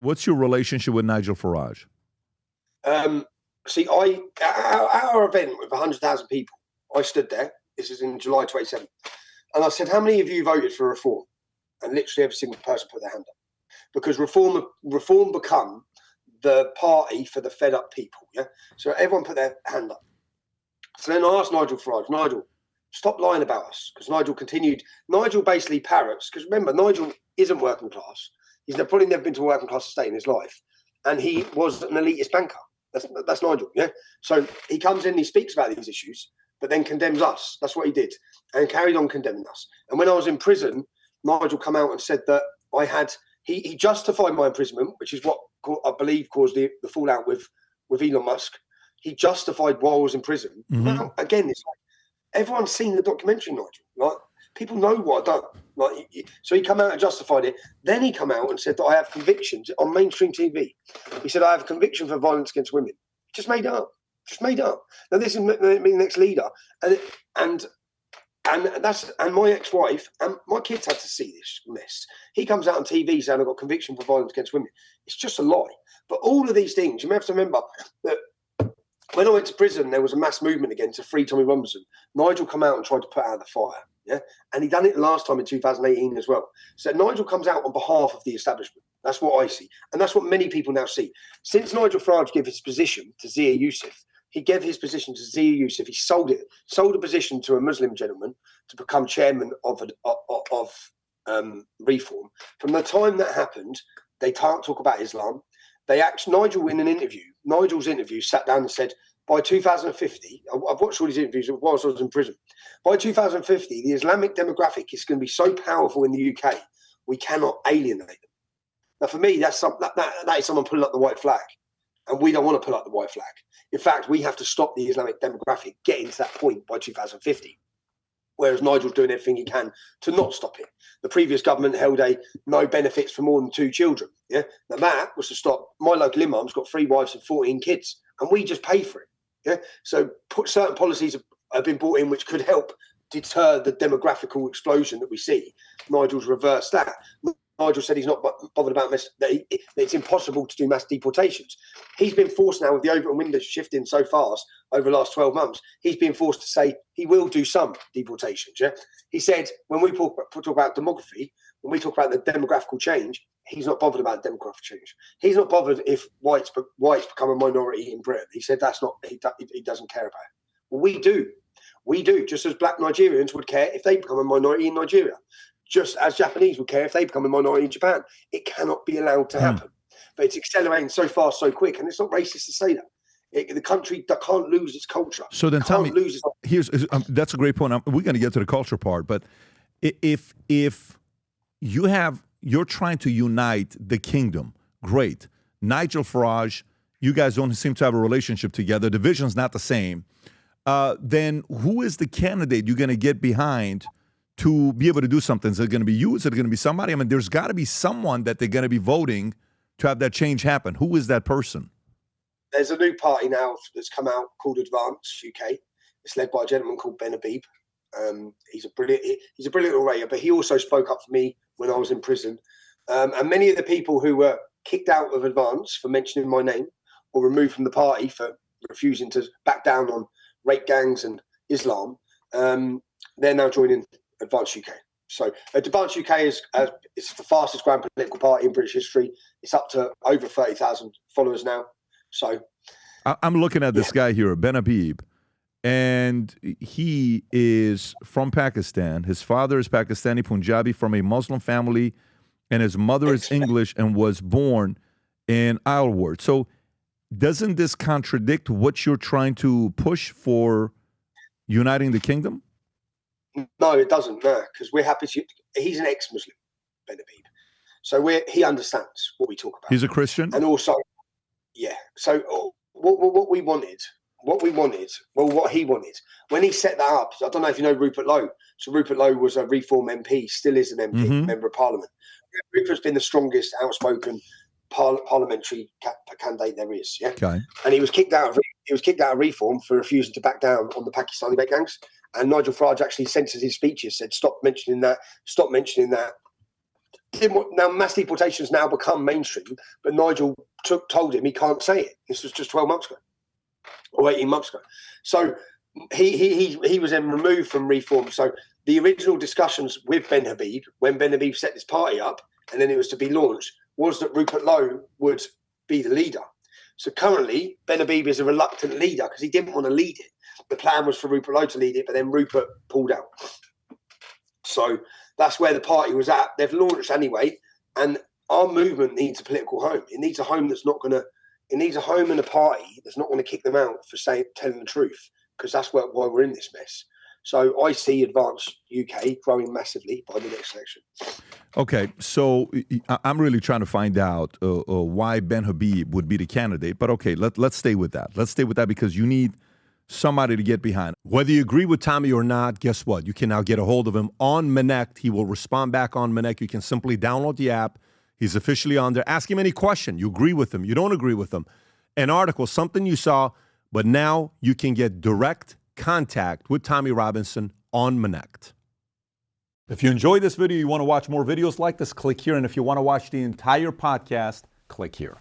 What's your relationship with Nigel Farage? See, our event with 100,000 people, I stood there. This is in July 27th. And I said, how many of you voted for reform? And literally every single person put their hand up. Because reform become the party for the fed up people. Yeah. So everyone put their hand up. So then I asked Nigel Farage, Nigel, stop lying about us. Because Nigel basically parrots, because remember, Nigel isn't working class. He's probably never been to a working class estate in his life. And he was an elitist banker. That's Nigel, yeah? So he comes in, he speaks about these issues, but then condemns us. That's what he did. And carried on condemning us. And when I was in prison, Nigel come out and said that he justified my imprisonment, which is what I believe caused the fallout with Elon Musk. He justified why I was in prison. Mm-hmm. Well, again, it's like everyone's seen the documentary, Nigel. Like, people know what I've done. Like, so he come out and justified it. Then he come out and said that I have convictions on mainstream TV. He said I have a conviction for violence against women. Just made it up. Now this is the next leader, and my ex-wife and my kids had to see this mess. He comes out on TV saying I've got conviction for violence against women. It's just a lie. But all of these things, you may have to remember that when I went to prison, there was a mass movement again to free Tommy Robinson. Nigel come out and tried to put out the fire. Yeah, and he done it last time in 2018 as well. So Nigel comes out on behalf of the establishment. That's what I see, and that's what many people now see. Since Nigel Farage gave his position to Zia Youssef, he gave his position to Zia Youssef. He sold a position to a Muslim gentleman to become chairman of Reform. From the time that happened, they can't talk about Islam. Nigel's interview sat down and said, by 2050, I've watched all these interviews whilst I was in prison. By 2050, the Islamic demographic is going to be so powerful in the UK, we cannot alienate them. Now, for me, that is someone pulling up the white flag, and we don't want to pull up the white flag. In fact, we have to stop the Islamic demographic getting to that point by 2050. Whereas Nigel's doing everything he can to not stop it. The previous government held no benefits for more than 2 children. Yeah, now that was to stop. My local imam's got 3 wives and 14 kids, and we just pay for it. Yeah, so certain policies have been brought in which could help deter the demographical explosion that we see. Nigel's reversed that. Nigel said he's not bothered about that it's impossible to do mass deportations. He's been forced now with the Overton windows shifting so fast over the last 12 months. He's been forced to say he will do some deportations. Yeah, he said when we talk about demography, when we talk about the demographical change, he's not bothered about demographic change. He's not bothered if whites become a minority in Britain. He said that's not he doesn't care about it. Well, we do. We do, just as black Nigerians would care if they become a minority in Nigeria. Just as Japanese would care if they become a minority in Japan. It cannot be allowed to happen. But it's accelerating so fast, so quick. And it's not racist to say that. The country that can't lose its culture. So then tell me, that's a great point. We're going to get to the culture part. But if you're trying to unite the kingdom, great. Nigel Farage, you guys don't seem to have a relationship together. The vision's not the same. Then who is the candidate you're going to get behind to be able to do something? Is it going to be you? Is it going to be somebody? I mean, there's got to be someone that they're going to be voting to have that change happen. Who is that person? There's a new party now that's come out called Advance UK. It's led by a gentleman called Ben Habib. He's a brilliant orator, but he also spoke up for me when I was in prison. And many of the people who were kicked out of Advance for mentioning my name or removed from the party for refusing to back down on rape gangs and Islam, they're now joining Advance UK. So Advance UK is the fastest growing political party in British history. It's up to over 30,000 followers now. So I'm looking at this guy here, Ben Habib, and he is from Pakistan. His father is Pakistani Punjabi from a Muslim family, and his mother is English and was born in Isleworth. So doesn't this contradict what you're trying to push for uniting the kingdom? No, it doesn't, no, because we're happy to. He's an ex-Muslim, Ben Habib. So he understands what we talk about. He's a Christian? And also, yeah. So what he wanted, what he wanted, when he set that up, I don't know if you know Rupert Lowe. So Rupert Lowe was a Reform MP, still is an MP, Member of Parliament. Rupert's been the strongest outspoken parliamentary candidate there is, yeah. Okay. And he was kicked out of Reform for refusing to back down on the Pakistani rape gangs. And Nigel Farage actually censored his speeches, said stop mentioning that, Now, mass deportation has now become mainstream, but Nigel told him he can't say it. This was just 12 months ago or 18 months ago. So he was then removed from Reform. So the original discussions with Ben Habib, when Ben Habib set this party up and then it was to be launched, was that Rupert Lowe would be the leader. So currently, Ben Habib is a reluctant leader because he didn't want to lead it. The plan was for Rupert Lowe to lead it, but then Rupert pulled out. So that's where the party was at. They've launched anyway, and our movement needs a political home. It needs a home that's not going to. It needs a home and a party that's not going to kick them out for telling the truth, because that's why we're in this mess. So I see Advance UK growing massively by the next election. Okay, so I'm really trying to find out why Ben Habib would be the candidate. But okay, let's stay with that. Let's stay with that because you need somebody to get behind. Whether you agree with Tommy or not, guess what? You can now get a hold of him on Minect. He will respond back on Minect. You can simply download the app. He's officially on there. Ask him any question. You agree with him. You don't agree with him. An article, something you saw, but now you can get direct contact with Tommy Robinson on Minect. If you enjoyed this video, you want to watch more videos like this, click here. And if you want to watch the entire podcast, click here.